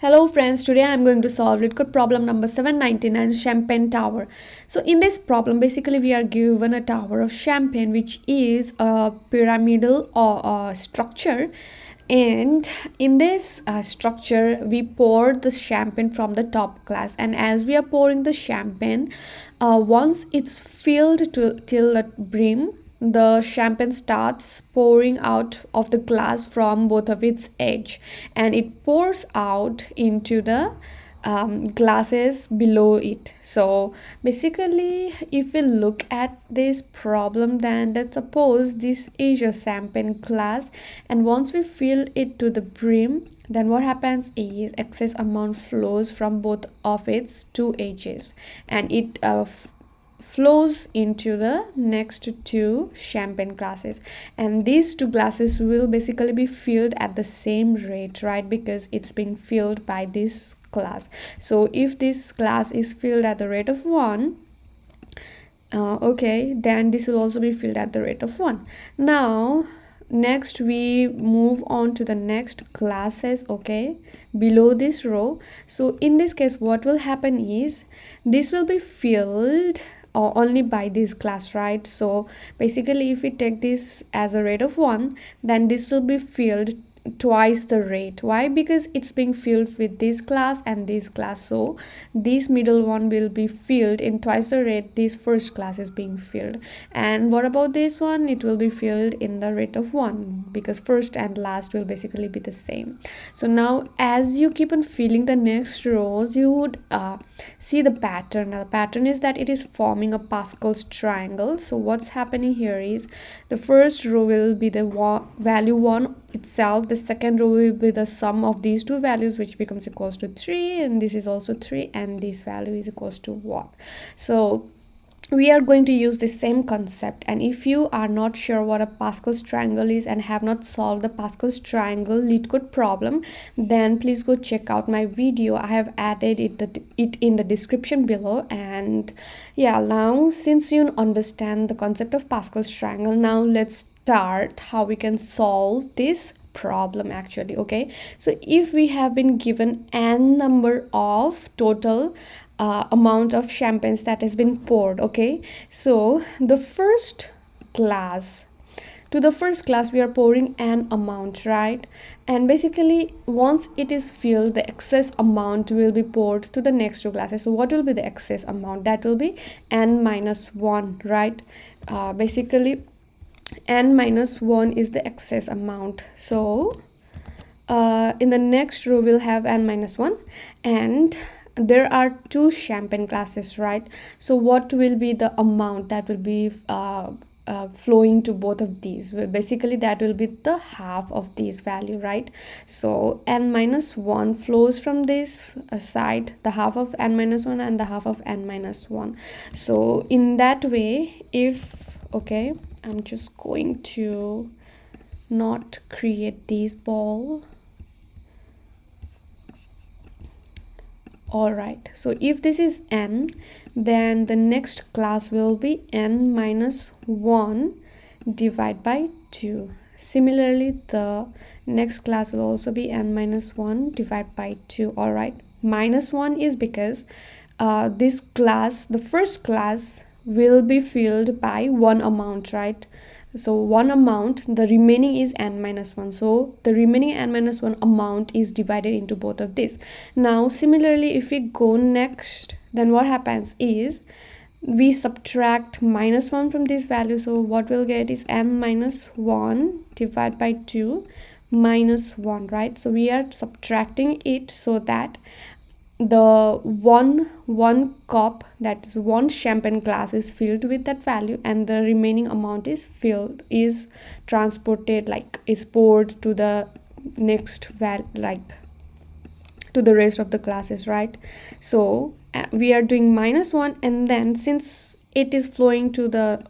Hello friends, today I am going to solve LeetCode problem number 799, Champagne Tower. So in this problem, basically we are given a tower of champagne, which is a pyramidal or structure. And in this structure, we pour the champagne from the top glass. And as we are pouring the champagne, once it's filled till the brim, the champagne starts pouring out of the glass from both of its edge, and it pours out into the glasses below it. So basically, if we look at this problem, then let's suppose this is your champagne glass, and once we fill it to the brim, then what happens is excess amount flows from both of its two edges, and it flows into the next two champagne glasses, and these two glasses will basically be filled at the same rate, right? Because it's being filled by this glass. So if this glass is filled at the rate of 1, okay, then this will also be filled at the rate of 1. Now next we move on to the next glasses, okay, below this row. So in this case, what will happen is this will be filled only by this glass, right? So basically, if we take this as a rate of 1, then this will be filled twice the rate. Why? Because it's being filled with this glass and this glass, so this middle one will be filled in twice the rate this first glass is being filled. And what about this one? It will be filled in the rate of 1, because first and last will basically be the same. So now as you keep on filling the next rows, you would see the pattern. Now the pattern is that it is forming a Pascal's triangle. So what's happening here is the first row will be the value 1 itself, the second row will be the sum of these two values, which becomes equals to 3, and this is also 3, and this value is equals to 1. So we are going to use the same concept. And if you are not sure what a Pascal's triangle is and have not solved the Pascal's triangle LeetCode problem, then please go check out my video. I have added it in the description below. And yeah, now since you understand the concept of Pascal's triangle, now let's start how we can solve this problem actually. Okay, so if we have been given n number of total amount of champagnes that has been poured, okay, so the first glass, to the first glass we are pouring an amount, right? And basically once it is filled, the excess amount will be poured to the next two glasses. So what will be the excess amount? That will be n minus 1, right? Basically n minus 1 is the excess amount. So in the next row we'll have n minus 1, and there are two champagne glasses, right? So what will be the amount that will be flowing to both of these? Well, basically that will be the half of this value, right? So n minus 1 flows from this side, the half of n minus 1 and the half of n minus 1. So in that way, if, okay, I'm just going to not create this ball. All right, so if this is n, then the next class will be n minus 1 divided by 2. Similarly, the next class will also be n minus 1 divided by 2. All right, minus 1 is because this class, the first class, will be filled by one amount, right? So one amount, the remaining is n minus 1, so the remaining n minus 1 amount is divided into both of these. Now similarly, if we go next, then what happens is we subtract minus 1 from this value. So what we'll get is n minus 1 divided by 2 minus 1, right? So we are subtracting it so that the one cup, that is one champagne glass, is filled with that value, and the remaining amount is transported, like is poured to the next like to the rest of the glasses, right? So we are doing minus 1, and then since it is flowing to the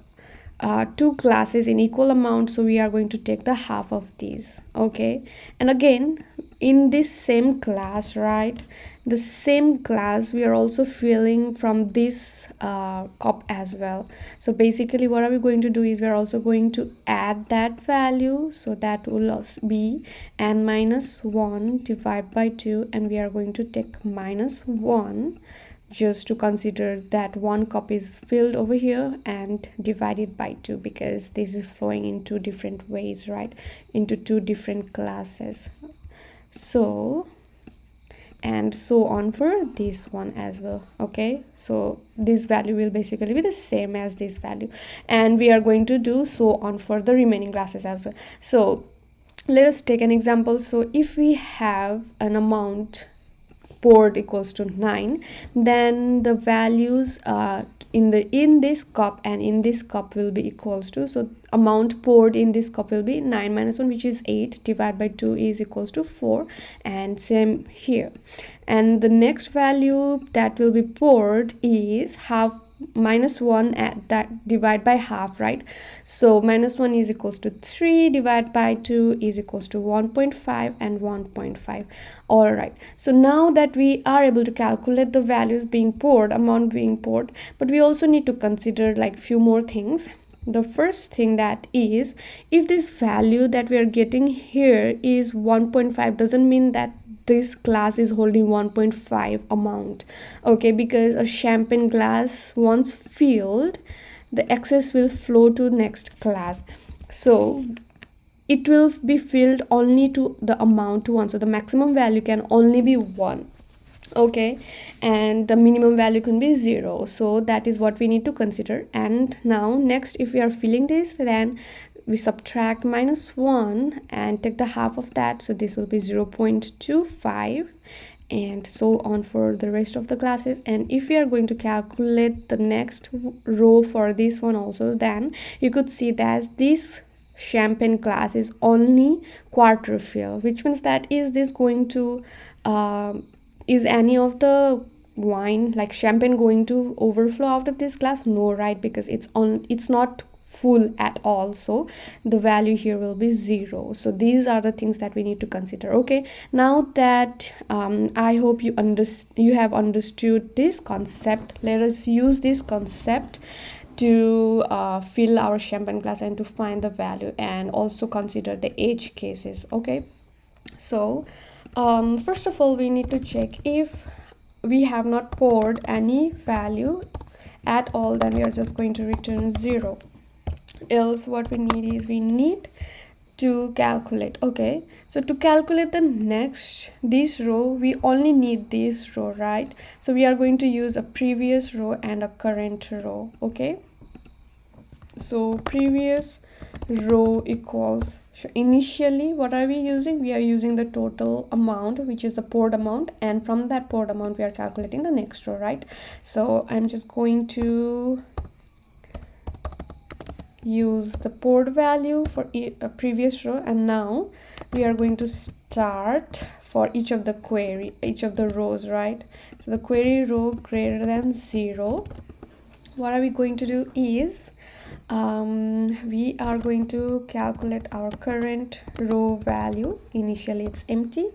two classes in equal amount, so we are going to take the half of these. Okay, and again in this same class, right, the same class we are also filling from this cop as well. So basically what are we going to do is we're also going to add that value, so that will be n minus 1 divided by 2, and we are going to take minus 1 just to consider that one cup is filled over here and divided by 2, because this is flowing in two different ways, right, into two different classes. So and so on for this one as well. Okay, so this value will basically be the same as this value, and we are going to do so on for the remaining classes as well. So let us take an example. So if we have an amount poured equals to 9, then the values in this cup and in this cup will be equals to, so amount poured in this cup will be 9 minus 1, which is 8, divided by 2 is equals to 4, and same here. And the next value that will be poured is half minus 1 at that divide by half, right? So minus 1 is equals to 3, divided by 2 is equals to 1.5 and 1.5. all right, so now that we are able to calculate the values being poured, amount being poured, but we also need to consider like few more things. The first thing that is, if this value that we are getting here is 1.5, doesn't mean that this glass is holding 1.5 amount. Okay, because a champagne glass once filled, the excess will flow to next glass, so it will be filled only to the amount to 1, so the maximum value can only be 1. Okay, and the minimum value can be 0, so that is what we need to consider. And now next, if we are filling this, then we subtract minus 1 and take the half of that, so this will be 0.25, and so on for the rest of the classes. And if we are going to calculate the next row for this one also, then you could see that this champagne glass is only quarter fill, which means that is this going to is any of the wine like champagne going to overflow out of this glass? No, right, because it's not full at all, so the value here will be 0. So these are the things that we need to consider. Okay, now that I hope you have understood this concept, let us use this concept to fill our champagne glass and to find the value, and also consider the edge cases. Okay, so first of all, we need to check if we have not poured any value at all, then we are just going to return 0. Else what we need is we need to calculate. Okay, so to calculate the next this row, we only need this row, right? So we are going to use a previous row and a current row. Okay, so previous row equals, initially what are we using? We are using the total amount, which is the poured amount, and from that poured amount we are calculating the next row, right? So I'm just going to use the poured value for a previous row, and now we are going to start for each of the rows, right? So the query row greater than 0, what are we going to do is we are going to calculate our current row value. Initially it's empty,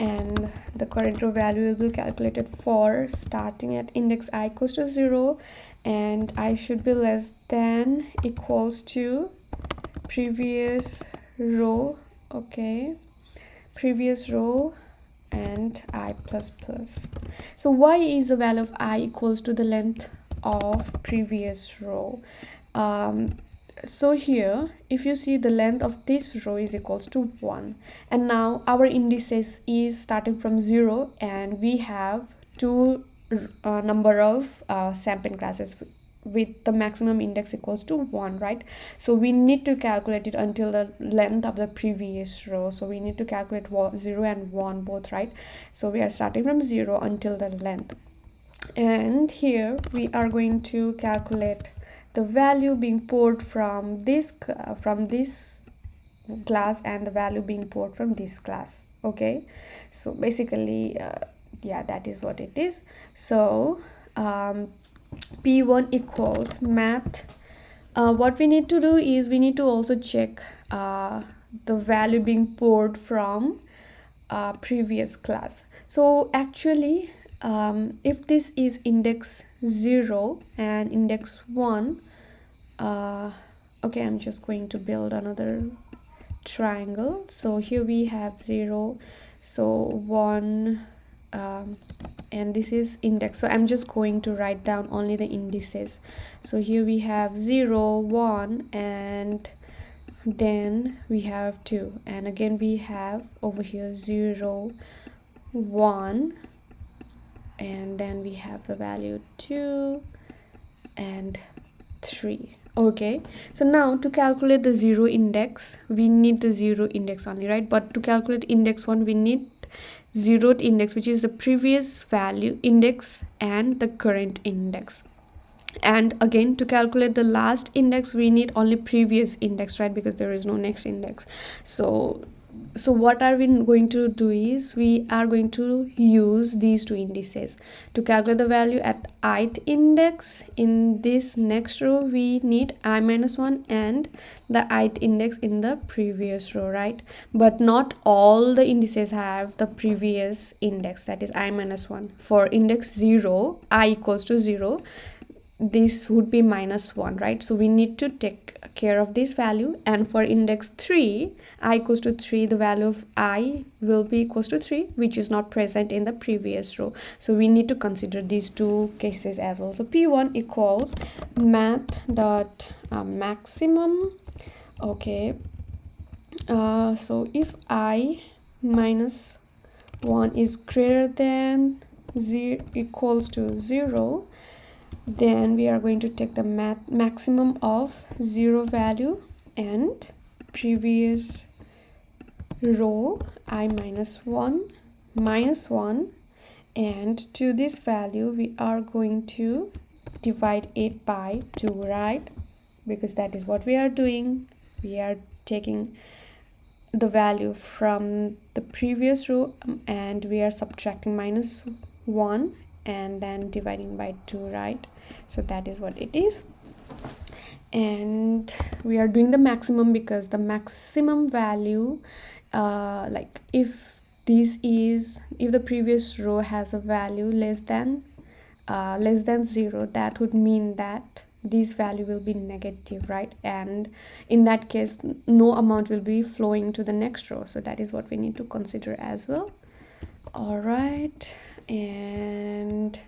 and the current row value will be calculated for starting at index I equals to 0, and I should be less than equals to previous row. Okay, previous row and I plus plus. So why is the value of I equals to the length of previous row? So here if you see, the length of this row is equals to 1, and now our indices is starting from 0, and we have two number of champagne glasses with the maximum index equals to 1, right? So we need to calculate it until the length of the previous row, so we need to calculate 0 and 1 both, right? So we are starting from 0 until the length, and here we are going to calculate the value being poured from this glass and the value being poured from this glass. Okay, so basically yeah, that is what it is. So p1 equals math what we need to do is we need to also check the value being poured from previous class. So actually, if this is index 0 and index 1, okay, I'm just going to build another triangle. So here we have 0, so 1, and this is index, so I'm just going to write down only the indices. So here we have 0, 1, and then we have 2, and again we have over here 0, 1, and then we have the value 2 and 3. Okay, so now to calculate the 0 index, we need the 0 index only, right? But to calculate index 1, we need 0th index, which is the previous value index and the current index. And again, to calculate the last index, we need only previous index, right? Because there is no next index. So what are we going to do is we are going to use these two indices to calculate the value at ith index. In this next row, we need I minus 1 and the ith index in the previous row, right? But not all the indices have the previous index, that is I minus 1. For index 0, I equals to 0, this would be minus 1, right? So we need to take care of this value. And for index 3, I equals to 3, the value of I will be equals to 3, which is not present in the previous row. So we need to consider these two cases as well. So p1 equals math dot maximum. Okay, so if I minus 1 is greater than 0 equals to 0, then we are going to take the maximum of 0 value and previous row I minus 1 minus 1, and to this value we are going to divide it by 2, right? Because that is what we are doing. We are taking the value from the previous row and we are subtracting minus 1 and then dividing by 2, right? So that is what it is. And we are doing the maximum because the maximum value, like if the previous row has a value less than 0, that would mean that this value will be negative, right? And in that case, no amount will be flowing to the next row. So that is what we need to consider as well. All right, and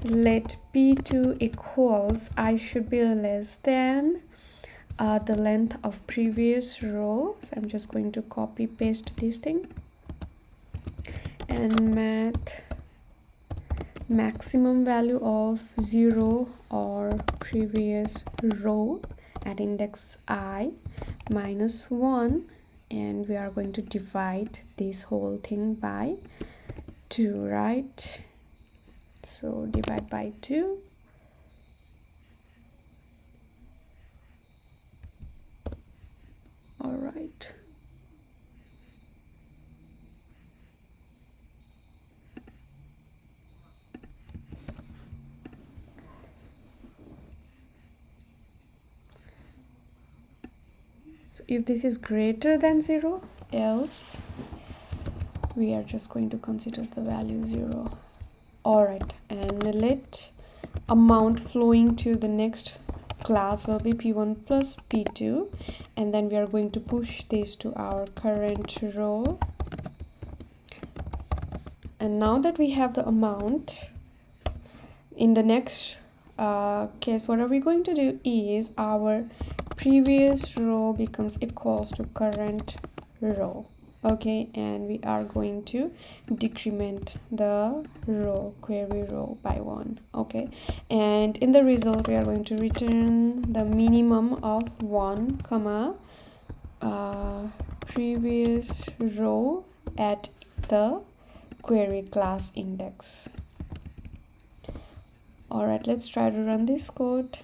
let p2 equals I should be less than the length of previous row. So I'm just going to copy paste this thing, and math maximum value of 0 or previous row at index I minus 1, and we are going to divide this whole thing by 2, right? So divide by 2. All right. So if this is greater than 0, else we are just going to consider the value 0. All right, and let amount flowing to the next class will be p1 plus p2, and then we are going to push this to our current row. And now that we have the amount, in the next case, what are we going to do is our previous row becomes equals to current row. Okay, and we are going to decrement the row, query row, by 1. Okay, and in the result we are going to return the minimum of 1 comma previous row at the query class index. All right, let's try to run this code.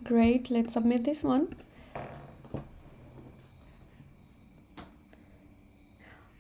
Great, let's submit this one.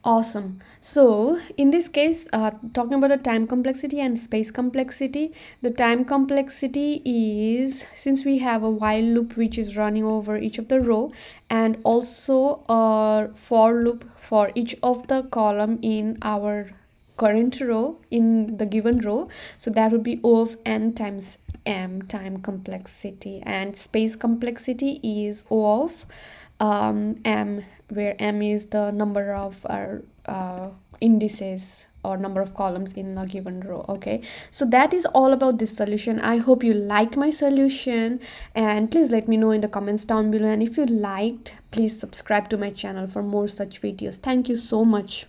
Awesome. So in this case, talking about the time complexity and space complexity, the time complexity is, since we have a while loop which is running over each of the row, and also a for loop for each of the column in our current row in the given row, so that would be O of n times m time complexity, and space complexity is O of m, where m is the number of our indices or number of columns in a given row. Okay, so that is all about this solution. I hope you liked my solution, and please let me know in the comments down below, and if you liked, please subscribe to my channel for more such videos. Thank you so much.